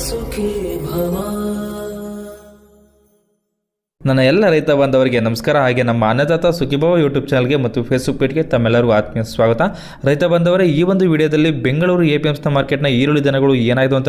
ಸುಖೀ ಭವ. ನನ್ನ ಎಲ್ಲ ರೈತ ಬಾಂಧವರಿಗೆ ನಮಸ್ಕಾರ. ಹಾಗೆ ನಮ್ಮ ಅನ್ನದಾತ ಸುಖೀಭವ ಯೂಟ್ಯೂಬ್ ಚಾನಲ್ಗೆ ಮತ್ತು ಫೇಸ್ಬುಕ್ ಪೇಜ್ಗೆ ತಮ್ಮೆಲ್ಲರಿಗೂ ಆತ್ಮೀಯ ಸ್ವಾಗತ. ರೈತ ಬಾಂಧವರೇ, ಈ ಒಂದು ವಿಡಿಯೋದಲ್ಲಿ ಬೆಂಗಳೂರು APMC ಮಾರ್ಕೆಟ್ನ ಈರುಳ್ಳಿ ದನಗಳು ಏನಾಯಿತು ಅಂತ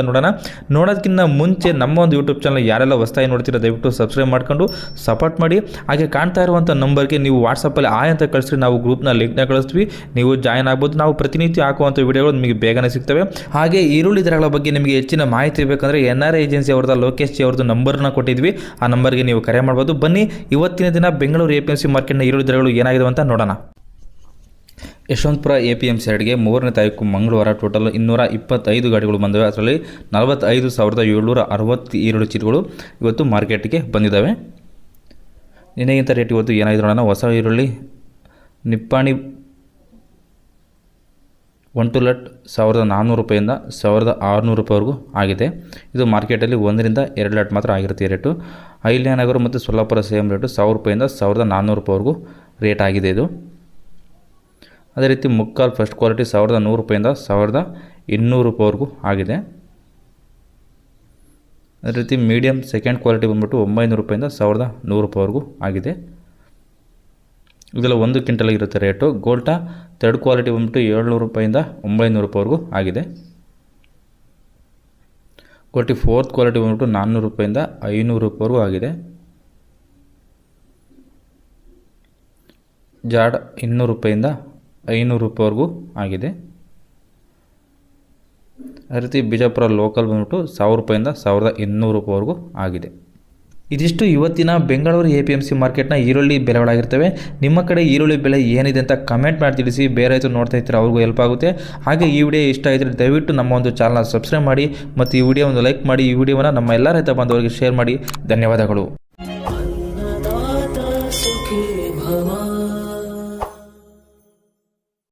ನೋಡೋದಕ್ಕಿಂತ ಮುಂಚೆ ನಮ್ಮ ಒಂದು ಯೂಟ್ಯೂಬ್ ಚಾನಲ್ ಯಾರೆಲ್ಲ ಹೊಸದಾಗಿ ನೋಡ್ತೀರಾ ದಯವಿಟ್ಟು ಸಬ್ಸ್ಕ್ರೈಬ್ ಮಾಡ್ಕೊಂಡು ಸಪೋರ್ಟ್ ಮಾಡಿ. ಹಾಗೆ ಕಾಣ್ತಾ ಇರುವಂಥ ನಂಬರ್ಗೆ ನೀವು ವಾಟ್ಸಪ್ಪಲ್ಲಿ ಆಯ್ ಅಂತ ಕಳಿಸ್ರಿ, ನಾವು ಗ್ರೂಪ್ನ ಲಿಂಕ್ನ ಕಳಿಸ್ತೀವಿ, ನೀವು ಜಾಯ್ನ್ ಆಗ್ಬೋದು. ನಾವು ಪ್ರತಿನಿತ್ಯ ಹಾಕುವಂಥ ವಿಡಿಯೋಗಳು ನಿಮಗೆ ಬೇಗನೆ ಸಿಗ್ತವೆ. ಹಾಗೆ ಈರುಳ್ಳಿ ದರಗಳ ಬಗ್ಗೆ ನಿಮಗೆ ಹೆಚ್ಚಿನ ಮಾಹಿತಿ ಬೇಕಂದರೆ NRI ಏಜೆನ್ಸಿ ಅವ್ರದ್ದು ಲೋಕೇಶ್ ಜಿ ಅವ್ರದ್ದು ನಂಬರ್ನ ಕೊಟ್ಟಿದ್ವಿ, ಆ ನಂಬರ್ಗೆ ನೀವು ಕರೆ ಮಾಡ್ಬೋದು. ಬನ್ನಿ ಇವತ್ತಿನ ದಿನ ಬೆಂಗಳೂರು APMC ಮಾರ್ಕೆಟ್ನ ಈರುಳ್ಳಿ ದರಗಳು ಏನಾಗಿದೆ ಅಂತ ನೋಡೋಣ. ಯಶವಂತಪುರ APMC ಯಾರ್ಡ್ಗೆ 3ನೇ ತಾರೀಕು ಮಂಗಳವಾರ ಟೋಟಲ್ 225 ಗಾಡಿಗಳು ಬಂದವೆ. ಅದರಲ್ಲಿ 45,760 ಈರುಳ್ಳಿ ಚೀಲಗಳು ಇವತ್ತು ಮಾರ್ಕೆಟ್ಗೆ ಬಂದಿದ್ದಾವೆ. ನಿನ್ನೆಗಿಂತ ರೇಟ್ ಇವತ್ತು ಏನಾಗಿದೆ ನೋಡೋಣ. ಹೊಸ ಈರುಳ್ಳಿ ನಿಪ್ಪಾಣಿ 1 ಟುಲಟ್ 1,400 ರೂಪಾಯಿಂದ 1,600 ರೂಪಾಯಿವರೆಗೂ ಆಗಿದೆ. ಇದು ಮಾರ್ಕೆಟಲ್ಲಿ 1ರಿಂದ 2 ಲಾಟ್ ಮಾತ್ರ ಆಗಿರುತ್ತೆ ರೇಟು. ಅಹಿಲ್ಯನಗರ ಮತ್ತು ಸೊಲ್ಲಾಪುರ ಸೇಮ್ ರೇಟು 1,000 ರೂಪಾಯಿಂದ 1,400 ರೂಪಾಯಿವರೆಗೂ ರೇಟ್ ಆಗಿದೆ ಇದು. ಅದೇ ರೀತಿ ಮುಕ್ಕಾಲ್ ಫಸ್ಟ್ ಕ್ವಾಲಿಟಿ 1,100 ರೂಪಾಯಿಂದ 1,200 ರೂಪಾಯಿವರೆಗೂ ಆಗಿದೆ. ಅದೇ ರೀತಿ ಮೀಡಿಯಮ್ ಸೆಕೆಂಡ್ ಕ್ವಾಲಿಟಿ ಬಂದ್ಬಿಟ್ಟು 900 ರೂಪಾಯಿಂದ 1,100 ರೂಪಾಯಿವರೆಗೂ ಆಗಿದೆ. ಇದೆಲ್ಲ 1 ಕ್ವಿಂಟಲ್ ಇರುತ್ತೆ ರೇಟು. ಗೋಲ್ಟಾ ಥರ್ಡ್ ಕ್ವಾಲಿಟಿ ಬಂದ್ಬಿಟ್ಟು 700 ರೂಪಾಯಿಂದ 900 ರೂಪಾಯಿವರೆಗೂ ಆಗಿದೆ. ಕ್ವಾಲಿಟಿ ಫೋರ್ತ್ ಕ್ವಾಲಿಟಿ ಬಂದ್ಬಿಟ್ಟು 400 ರೂಪಾಯಿಂದ 500 ರೂಪಾಯಿವರೆಗೂ ಆಗಿದೆ. ಜಾಡ್ 200 ರೂಪಾಯಿಂದ 500 ರೂಪಾಯಿವರೆಗೂ ಆಗಿದೆ. ಅದೇ ರೀತಿ ಬಿಜಾಪುರ ಲೋಕಲ್ ಬಂದ್ಬಿಟ್ಟು 1,000 ರೂಪಾಯಿಂದ 1,800 ರೂಪಾಯಿವರೆಗೂ ಆಗಿದೆ. ಇದಿಷ್ಟು ಇವತ್ತಿನ ಬೆಂಗಳೂರು APMC ಮಾರ್ಕೆಟ್ನ ಈರುಳ್ಳಿ ಬೆಲೆಗಳಾಗಿರ್ತವೆ. ನಿಮ್ಮ ಕಡೆ ಈರುಳ್ಳಿ ಬೆಲೆ ಏನಿದೆ ಅಂತ ಕಮೆಂಟ್ ಮಾಡಿ ತಿಳಿಸಿ. ಬೇರೆ ರೈತರು ನೋಡ್ತಾ ಇರ್ತಾರೆ, ಅವ್ರಿಗೂ ಹೆಲ್ಪ್ ಆಗುತ್ತೆ. ಹಾಗೆ ಈ ವಿಡಿಯೋ ಇಷ್ಟ ಆಗಿದ್ರೆ ದಯವಿಟ್ಟು ನಮ್ಮ ಒಂದು ಚಾನಲ್ನ ಸಬ್ಸ್ಕ್ರೈಬ್ ಮಾಡಿ ಮತ್ತು ಈ ವಿಡಿಯೋ ಒಂದು ಲೈಕ್ ಮಾಡಿ. ಈ ವಿಡಿಯೋವನ್ನು ನಮ್ಮ ಎಲ್ಲ ರೈತ ಬಾಂಧವರಿಗೆ ಶೇರ್ ಮಾಡಿ. ಧನ್ಯವಾದಗಳು. ಅನ್ನದಾತ ಸುಖೀ ಭವ.